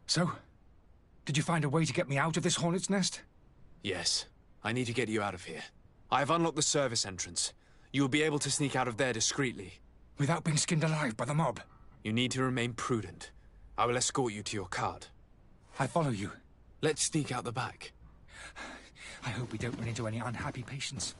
So, did you find a way to get me out of this hornet's nest? Yes. I need to get you out of here. I have unlocked the service entrance. You will be able to sneak out of there discreetly. Without being skinned alive by the mob? You need to remain prudent. I will escort you to your cart. I follow you. Let's sneak out the back. I hope we don't run into any unhappy patients.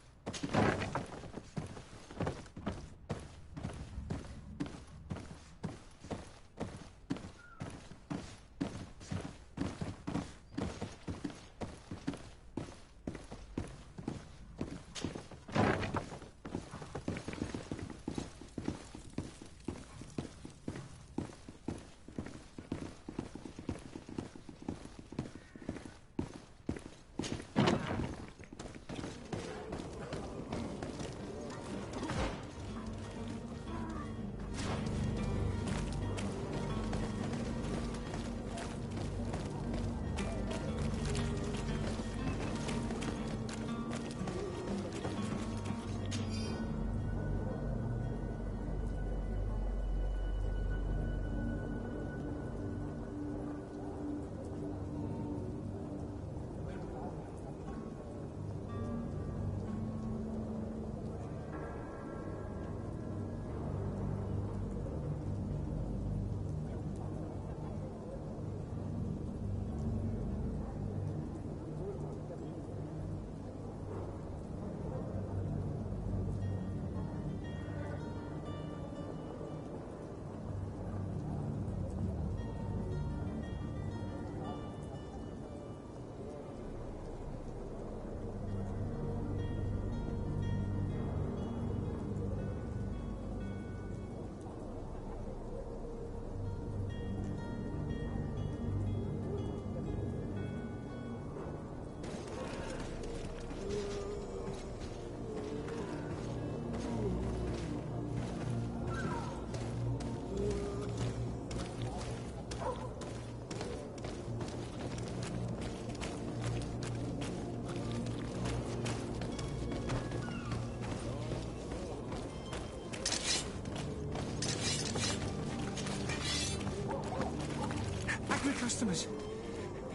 Customers.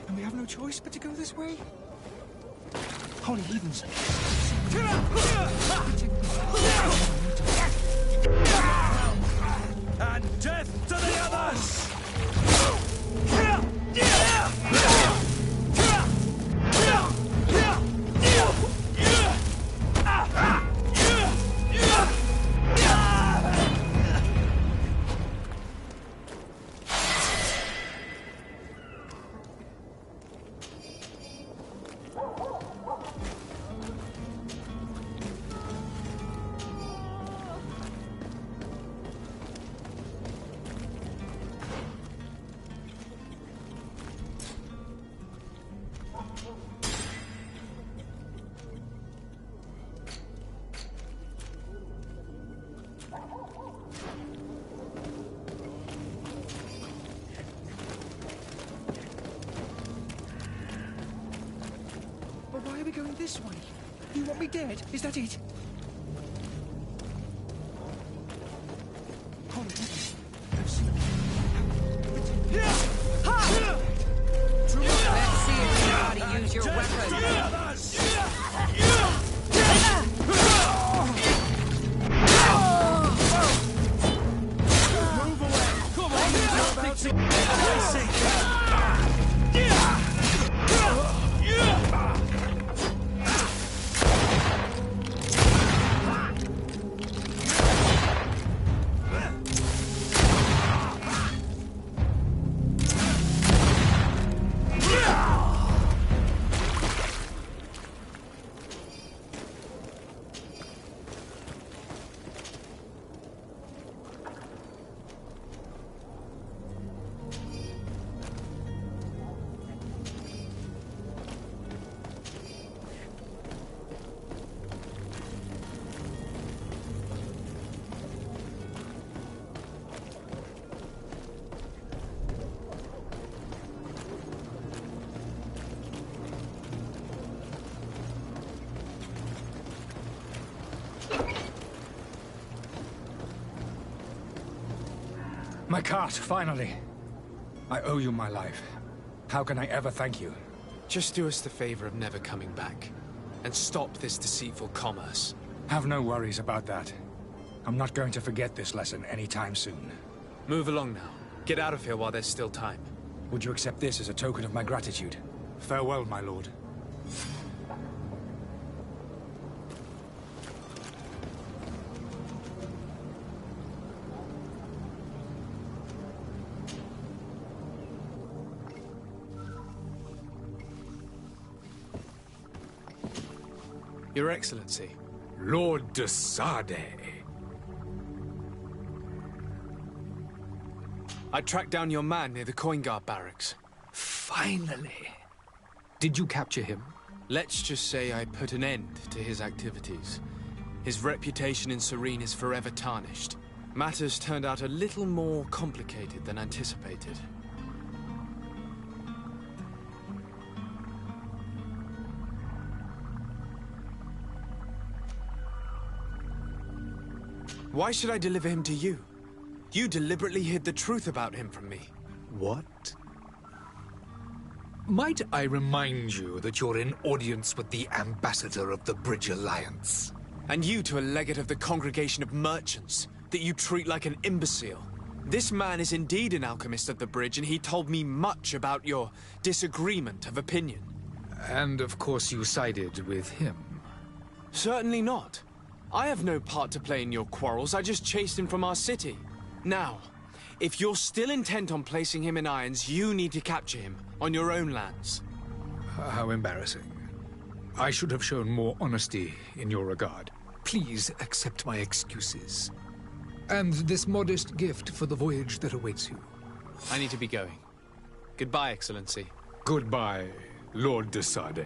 And we have no choice but to go this way? Holy heathens. And death to the others! Why are we going this way? You want me dead? Is that it? Let's see if you know how to use your weapon. Move away! Come on! You're about to... My cart, finally. I owe you my life. How can I ever thank you? Just do us the favor of never coming back. And stop this deceitful commerce. Have no worries about that. I'm not going to forget this lesson anytime soon. Move along now. Get out of here while there's still time. Would you accept this as a token of my gratitude? Farewell, my lord. Your Excellency. Lord de Sade. I tracked down your man near the Coin Guard barracks. Finally. Did you capture him? Let's just say I put an end to his activities. His reputation in Serene is forever tarnished. Matters turned out a little more complicated than anticipated. Why should I deliver him to you? You deliberately hid the truth about him from me. What? Might I remind you that you're in audience with the ambassador of the Bridge Alliance? And you to a legate of the Congregation of Merchants, that you treat like an imbecile. This man is indeed an alchemist of the Bridge, and he told me much about your disagreement of opinion. And of course you sided with him. Certainly not. I have no part to play in your quarrels. I just chased him from our city. Now, if you're still intent on placing him in irons, you need to capture him on your own lands. How embarrassing. I should have shown more honesty in your regard. Please accept my excuses. And this modest gift for the voyage that awaits you. I need to be going. Goodbye, Excellency. Goodbye, Lord de Sade.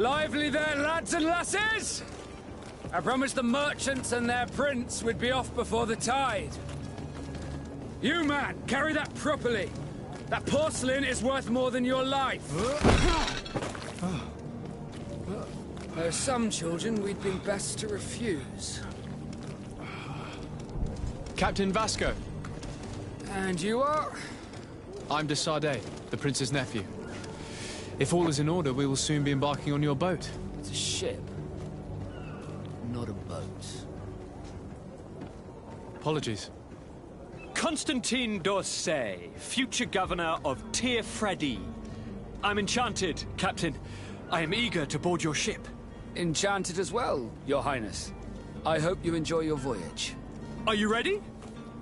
Lively there, lads and lasses! I promised the merchants and their prince we'd be off before the tide. You, man, carry that properly. That porcelain is worth more than your life. There are some children we'd be best to refuse. Captain Vasco. And you are? I'm de Sardet, the prince's nephew. If all is in order, we will soon be embarking on your boat. It's a ship, not a boat. Apologies. Constantine d'Orsay, future governor of Tir-Fredi. I'm enchanted, Captain. I am eager to board your ship. Enchanted as well, Your Highness. I hope you enjoy your voyage. Are you ready?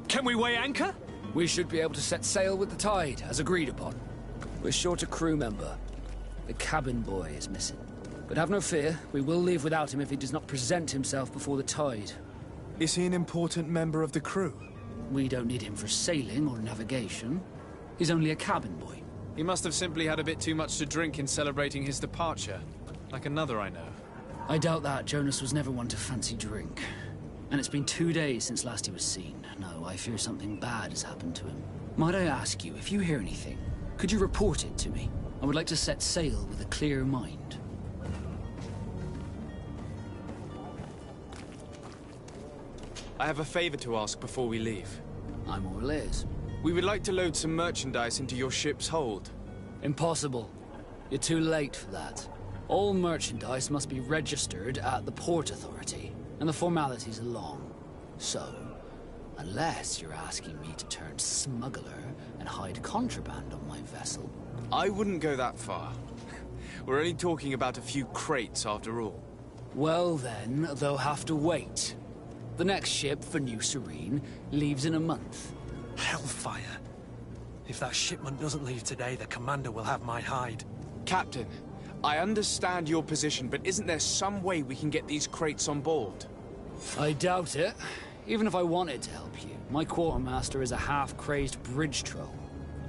Can we weigh anchor? We should be able to set sail with the tide, as agreed upon. We're short a crew member. The cabin boy is missing. But have no fear, we will leave without him if he does not present himself before the tide. Is he an important member of the crew? We don't need him for sailing or navigation. He's only a cabin boy. He must have simply had a bit too much to drink in celebrating his departure. Like another I know. I doubt that. Jonas was never one to fancy drink. And it's been 2 days since last he was seen. No, I fear something bad has happened to him. Might I ask you, if you hear anything, could you report it to me? I would like to set sail with a clear mind. I have a favor to ask before we leave. I'm all ears. We would like to load some merchandise into your ship's hold. Impossible. You're too late for that. All merchandise must be registered at the Port Authority, and the formalities are long. So, unless you're asking me to turn smuggler and hide contraband on my vessel... I wouldn't go that far. We're only talking about a few crates after all. Well then, they'll have to wait. The next ship for New Serene leaves in a month. Hellfire. If that shipment doesn't leave today, the commander will have my hide. Captain, I understand your position, but isn't there some way we can get these crates on board? I doubt it. Even if I wanted to help you, my quartermaster is a half-crazed bridge troll.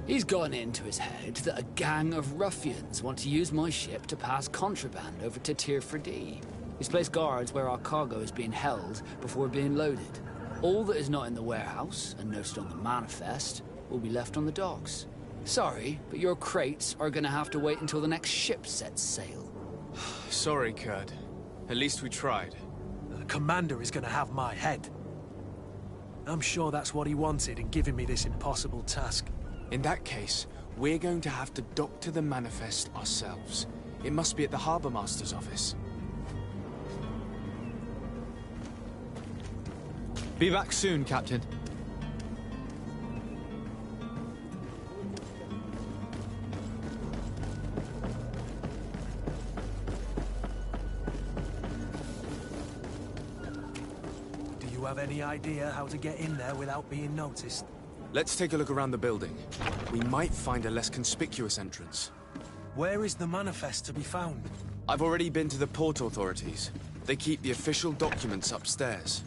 He's gotten into his head that a gang of ruffians want to use my ship to pass contraband over to Tir-Fredi. He's placed guards where our cargo is being held before being loaded. All that is not in the warehouse, and noted on the manifest, will be left on the docks. Sorry, but your crates are gonna have to wait until the next ship sets sail. Sorry, Kurt. At least we tried. The commander is gonna have my head. I'm sure that's what he wanted in giving me this impossible task. In that case, we're going to have to doctor the manifest ourselves. It must be at the Harbour Master's office. Be back soon, Captain. Do you have any idea how to get in there without being noticed? Let's take a look around the building. We might find a less conspicuous entrance. Where is the manifest to be found? I've already been to the port authorities. They keep the official documents upstairs.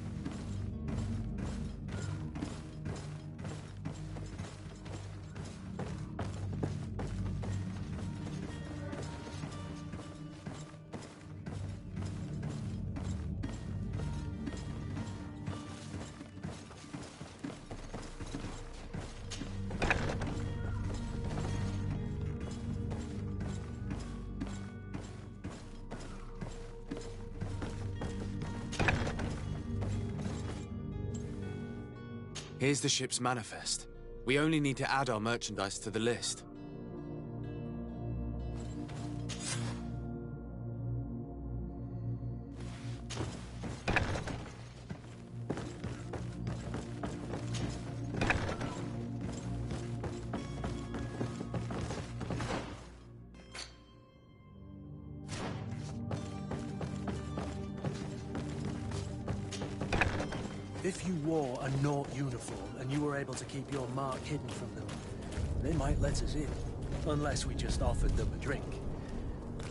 Here's the ship's manifest. We only need to add our merchandise to the list. If you wore a Naut uniform and you were able to keep your mark hidden from them, they might let us in. Unless we just offered them a drink.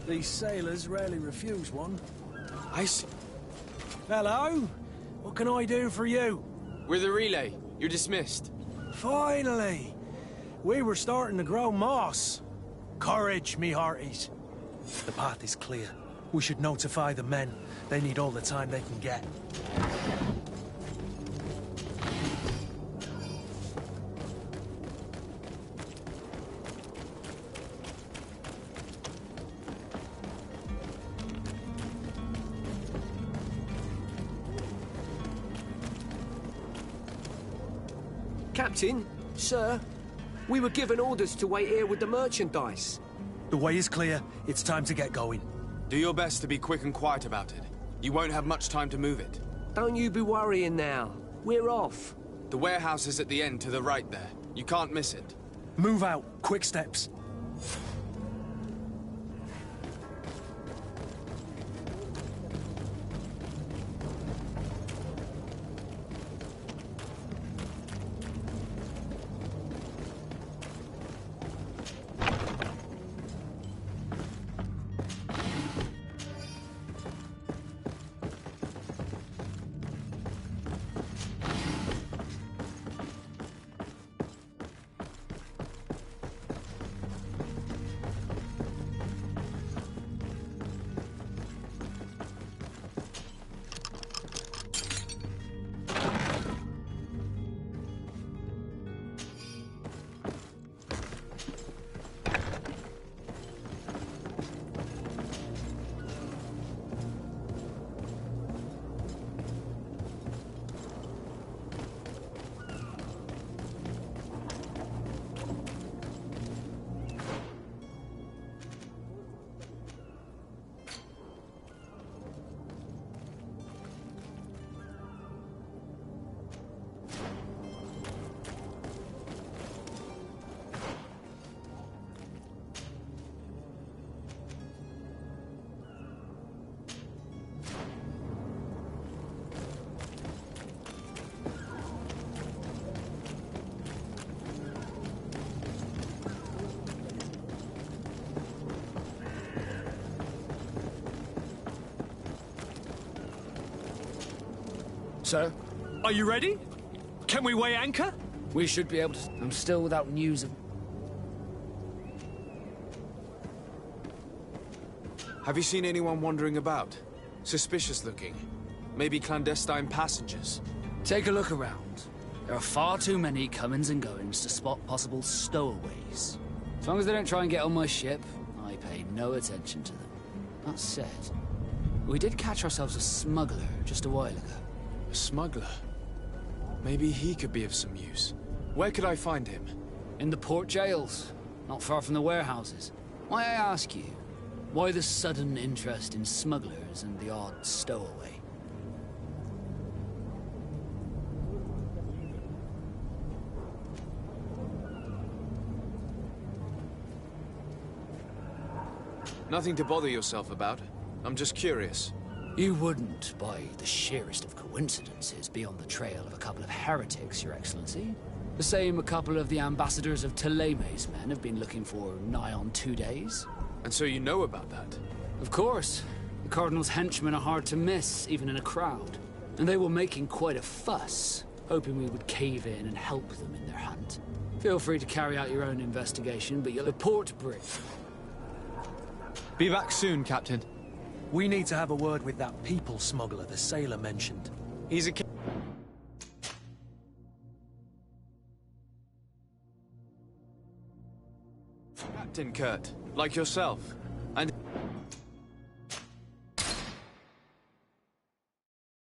These sailors rarely refuse one. I see. Hello? What can I do for you? We're the relay. You're dismissed. Finally! We were starting to grow moss. Courage, me hearties. The path is clear. We should notify the men. They need all the time they can get. Captain, sir, we were given orders to wait here with the merchandise. The way is clear. It's time to get going. Do your best to be quick and quiet about it. You won't have much time to move it. Don't you be worrying now. We're off. The warehouse is at the end to the right there. You can't miss it. Move out. Quick steps. Sir? Are you ready? Can we weigh anchor? We should be able to... I'm still without news of... Have you seen anyone wandering about? Suspicious looking. Maybe clandestine passengers. Take a look around. There are far too many comings and goings to spot possible stowaways. As long as they don't try and get on my ship, I pay no attention to them. That said, we did catch ourselves a smuggler just a while ago. A smuggler? Maybe he could be of some use. Where could I find him? In the port jails, not far from the warehouses. Why I ask you, why the sudden interest in smugglers and the odd stowaway? Nothing to bother yourself about. I'm just curious. You wouldn't, by the sheerest of coincidences, be on the trail of a couple of heretics, Your Excellency. The same a couple of the ambassadors of Teleme's men have been looking for nigh on 2 days. And so you know about that? Of course. The Cardinal's henchmen are hard to miss, even in a crowd. And they were making quite a fuss, hoping we would cave in and help them in their hunt. Feel free to carry out your own investigation, but you'll... The port bridge. Be back soon, Captain. We need to have a word with that people smuggler the sailor mentioned. He's a... Captain Kurt, like yourself.